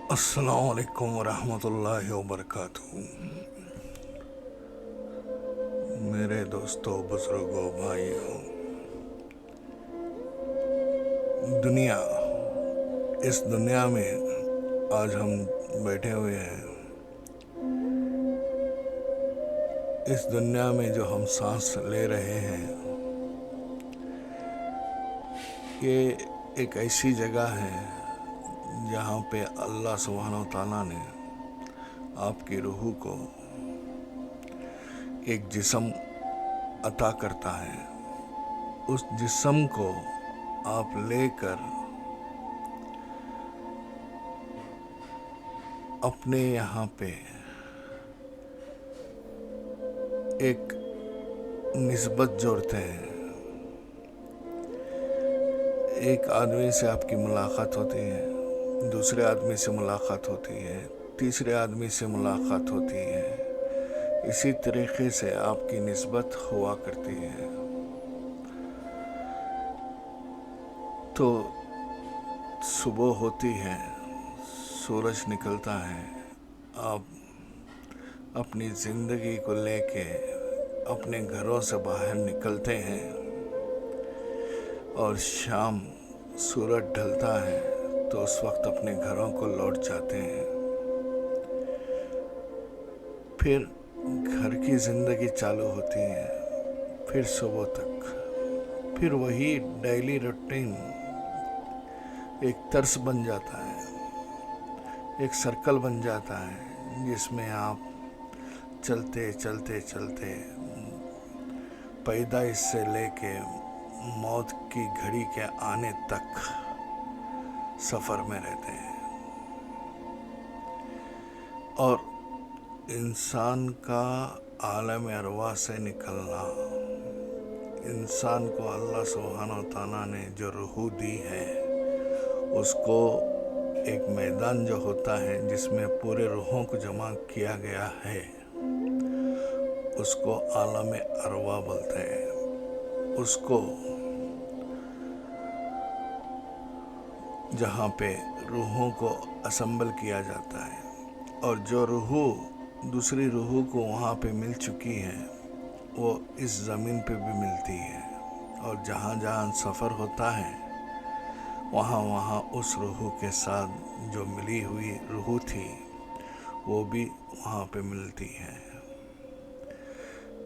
السلام علیکم ورحمۃ اللہ وبرکاتہ۔ میرے دوستوں، بزرگوں، بھائیوں، اس دنیا میں آج ہم بیٹھے ہوئے ہیں، اس دنیا میں جو ہم سانس لے رہے ہیں، یہ ایک ایسی جگہ ہے جہاں پہ اللہ سبحانہ و تعالیٰ نے آپ کی روح کو ایک جسم عطا کرتا ہے۔ اس جسم کو آپ لے کر اپنے یہاں پہ ایک نسبت جوڑتے ہیں۔ ایک آدمی سے آپ کی ملاقات ہوتی ہے، دوسرے آدمی سے ملاقات ہوتی ہے، تیسرے آدمی سے ملاقات ہوتی ہے، اسی طریقے سے آپ کی نسبت ہوا کرتی ہے۔ تو صبح ہوتی ہے، سورج نکلتا ہے، آپ اپنی زندگی کو لے کے اپنے گھروں سے باہر نکلتے ہیں، اور شام سورج ڈھلتا ہے تو اس وقت اپنے گھروں کو لوٹ جاتے ہیں۔ پھر گھر کی زندگی چالو ہوتی ہے، پھر صبح تک، پھر وہی ڈیلی روٹین ایک طرز بن جاتا ہے، ایک سرکل بن جاتا ہے، جس میں آپ چلتے چلتے چلتے پیدائش سے لے کے موت کی گھڑی کے آنے تک سفر میں رہتے ہیں۔ اور انسان کا عالم ارواح سے نکلنا، انسان کو اللہ سبحانہ و تعالیٰ نے جو روح دی ہے، اس کو ایک میدان جو ہوتا ہے جس میں پورے روحوں کو جمع کیا گیا ہے، اس کو عالم ارواح بولتے ہیں۔ اس کو جہاں پہ روحوں کو اسمبل کیا جاتا ہے، اور جو روح دوسری روح کو وہاں پہ مل چکی ہے، وہ اس زمین پہ بھی ملتی ہے، اور جہاں جہاں سفر ہوتا ہے، وہاں وہاں اس روح کے ساتھ جو ملی ہوئی روح تھی، وہ بھی وہاں پہ ملتی ہے۔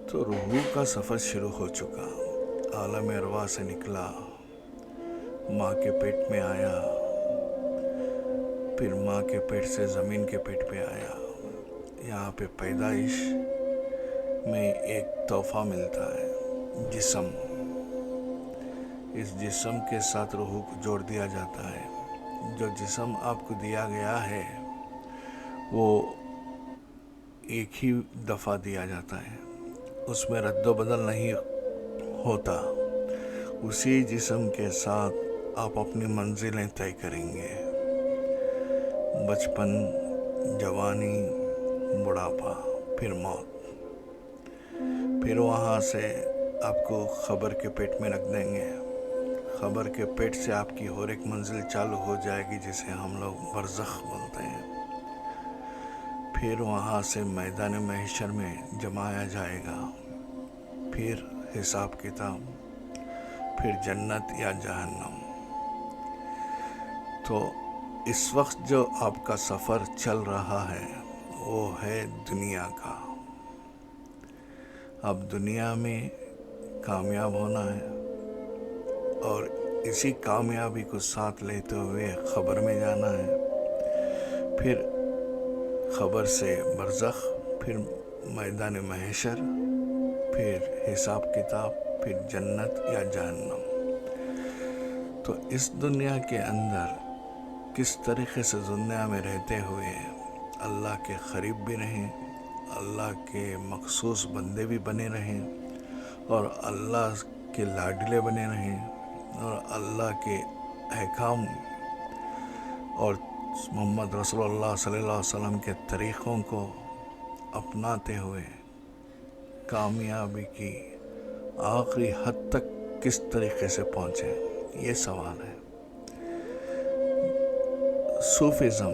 تو روح کا سفر شروع ہو چکا، عالم ارواح سے نکلا، ماں کے پیٹ میں آیا، پھر ماں کے پیٹ سے زمین کے پیٹ پہ آیا۔ یہاں پہ پیدائش میں ایک تحفہ ملتا ہے، جسم۔ اس جسم کے ساتھ روح کو جوڑ دیا جاتا ہے۔ جو جسم آپ کو دیا گیا ہے، وہ ایک ہی دفعہ دیا جاتا ہے، اس میں رد و بدل نہیں ہوتا۔ اسی جسم کے ساتھ آپ اپنی منزلیں طے کریں گے، بچپن، جوانی، بڑھاپا، پھر موت۔ پھر وہاں سے آپ کو قبر کے پیٹ میں رکھ دیں گے۔ قبر کے پیٹ سے آپ کی اور ایک منزل چالو ہو جائے گی، جسے ہم لوگ برزخ بولتے ہیں۔ پھر وہاں سے میدان محشر میں جمایا جائے گا، پھر حساب کتاب، پھر جنت یا جہنم۔ تو اس وقت جو آپ کا سفر چل رہا ہے، وہ ہے دنیا کا۔ اب دنیا میں کامیاب ہونا ہے، اور اسی کامیابی کو ساتھ لیتے ہوئے قبر میں جانا ہے، پھر قبر سے برزخ، پھر میدان محشر، پھر حساب کتاب، پھر جنت یا جہنم۔ تو اس دنیا کے اندر کس طریقے سے دنیا میں رہتے ہوئے اللہ کے قریب بھی رہیں، اللہ کے مخصوص بندے بھی بنے رہیں، اور اللہ کے لاڈلے بنے رہیں، اور اللہ کے احکام اور محمد رسول اللہ صلی اللہ علیہ وسلم کے طریقوں کو اپناتے ہوئے کامیابی کی آخری حد تک کس طریقے سے پہنچے، یہ سوال ہے۔ صوفیزم